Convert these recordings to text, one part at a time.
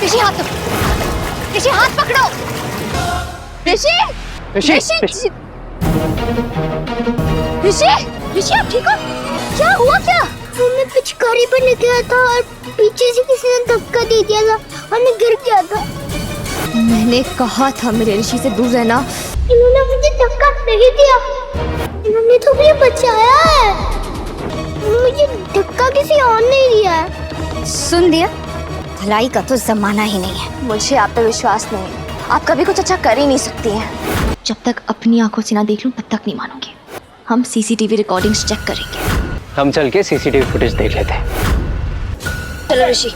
ऋषि हाथ ऋषि हाथ पकड़ो। ऋषि ऋषि ऋषि ऋषि ऋषि आप ठीक हो? क्या हुआ क्या? मैं पिचकारी पर निकला था और पीछे से किसी ने धक्का दे दिया था और मैं गिर गया था। मैंने कहा था मेरे ऋषि से दूर रहना। इन्होंने मुझे धक्का नहीं दिया, इन्होंने तो मुझे बचाया है। मुझे धक्का किसी और ने दिया है। सुन दिया, भलाई का तो जमाना ही नहीं है। मुझे आप पे विश्वास नहीं है। आप कभी कुछ अच्छा कर ही नहीं सकती हैं। जब तक अपनी आंखों से ना देख लूं तब तक नहीं मानूंगी। हम सीसीटीवी रिकॉर्डिंग्स चेक करेंगे। हम चल के सीसीटीवी फुटेज देख लेते हैं। चलो ऋषि।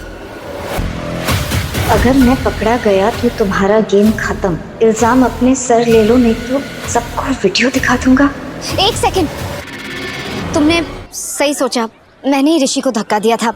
अगर मैं पकड़ा गया तो तुम्हारा गेम खत्म। इल्जाम अपने सर ले लो, नहीं तो सबको वीडियो दिखा दूंगा। एक सेकंड, तुमने सही सोचा। मैंने ही ऋषि को धक्का दिया था।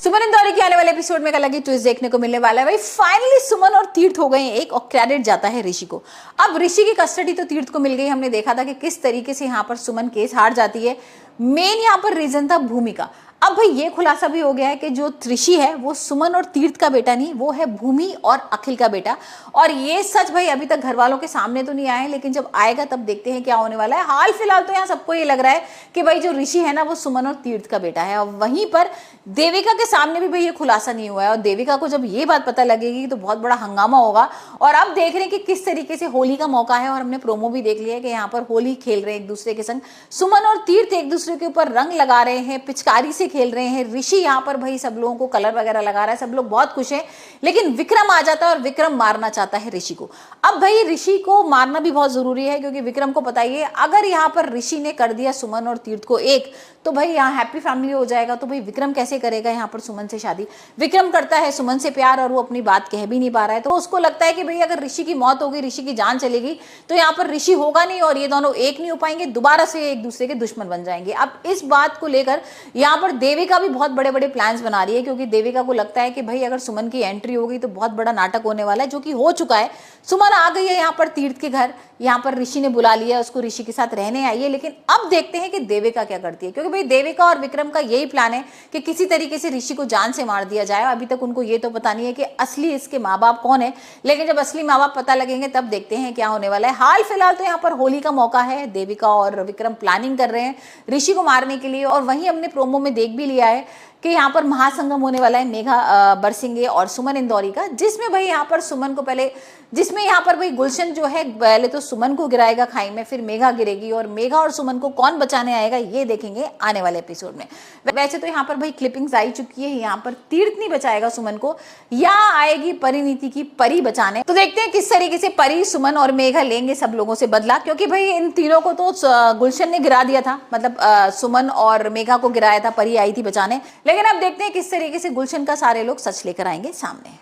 सुमन इंदौरी के आने वाले एपिसोड में एक अलग ही ट्विस्ट देखने को मिलने वाला है। भाई फाइनली सुमन और तीर्थ हो गए एक, और क्रेडिट जाता है ऋषि को। अब ऋषि की कस्टडी तो तीर्थ को मिल गई। हमने देखा था कि किस तरीके से यहाँ पर सुमन केस हार जाती है। मेन यहाँ पर रीजन था भूमि का। अब भाई ये खुलासा भी हो गया है कि जो ऋषि है वो सुमन और तीर्थ का बेटा नहीं, वो है भूमि और अखिल का बेटा। और ये सच भाई अभी तक घर वालों के सामने तो नहीं आया है, लेकिन जब आएगा तब देखते हैं क्या होने वाला है। हाल फिलहाल तो यहाँ सबको ये लग रहा है कि भाई जो ऋषि है ना वो सुमन और तीर्थ का बेटा है। और वहीं पर देविका के सामने भी भाई ये खुलासा नहीं हुआ है, और देविका को जब ये बात पता लगेगी तो बहुत बड़ा हंगामा होगा। और अब देख रहे हैं कि किस तरीके से होली का मौका है, और हमने प्रोमो भी देख लिया है कि यहाँ पर होली खेल रहे हैं एक दूसरे के संग। सुमन और तीर्थ एक दूसरे के ऊपर रंग लगा रहे हैं, पिचकारी से खेल रहे हैं। ऋषि यहाँ पर भाई सब लोगों को कलर वगैरह लगा रहा है, सब लोग बहुत खुश हैं। लेकिन विक्रम आ जाता है और विक्रम मारना चाहता है ऋषि को। अब भाई ऋषि को मारना भी बहुत जरूरी है, क्योंकि विक्रम को पता ही है अगर यहाँ पर ऋषि ने कर दिया सुमन और तीर्थ को एक, तो भाई यहाँ हैप्पी फैमिली हो जाएगा। तो भाई विक्रम कैसे करेगा यहाँ पर सुमन से शादी? विक्रम करता है सुमन से प्यार और वो अपनी बात कह भी नहीं पा रहा है। तो उसको लगता है कि भाई अगर ऋषि की मौत होगी, ऋषि की जान चलेगी, तो यहाँ पर ऋषि होगा नहीं और ये दोनों एक नहीं हो पाएंगे, दोबारा से एक दूसरे के दुश्मन बन जाएंगे। अब इस बात को लेकर यहाँ पर देविका भी बहुत बड़े बड़े प्लान्स बना रही है, क्योंकि देविका को लगता है कि भाई अगर सुमन की एंट्री होगी तो बहुत बड़ा नाटक होने वाला है, जो कि हो चुका है। सुमन आ गई है यहाँ पर तीर्थ के घर, यहाँ पर ऋषि ने बुला लिया उसको, ऋषि के साथ रहने आई है। लेकिन अब देखते हैं कि देविका क्या करती है, क्योंकि भाई देविका और विक्रम का यही प्लान है कि किसी तरीके से ऋषि को जान से मार दिया जाए। अभी तक उनको ये तो पता नहीं है कि असली इसके माँ बाप कौन है, लेकिन जब असली माँ बाप पता लगेंगे तब देखते हैं क्या होने वाला है। हाल फिलहाल तो यहाँ पर होली का मौका है, देविका और विक्रम प्लानिंग कर रहे हैं ऋषि को मारने के लिए। और वहीं हमने प्रोमो में देख भी लिया है कि यहाँ पर महासंगम होने वाला है मेघा बरसिंगे और सुमन इंदौरी का, जिसमें भाई यहाँ पर सुमन को पहले, जिसमें यहाँ पर भाई गुलशन जो है पहले तो सुमन को गिराएगा खाई में, फिर मेघा गिरेगी, और मेघा और सुमन को कौन बचाने आएगा ये देखेंगे आने वाले एपिसोड में। वैसे तो यहाँ पर भाई क्लिपिंग्स आई चुकी है, यहाँ पर तीर्थ नहीं बचाएगा सुमन को, या आएगी परिणीति की परी बचाने। तो देखते हैं किस तरीके से परी, सुमन और मेघा लेंगे सब लोगों से बदला, क्योंकि भाई इन तीनों को तो गुलशन ने गिरा दिया था, मतलब सुमन और मेघा को गिराया था, परी आई थी बचाने। लेकिन अब देखते हैं किस तरीके से गुलशन का सारे लोग सच लेकर आएंगे सामने।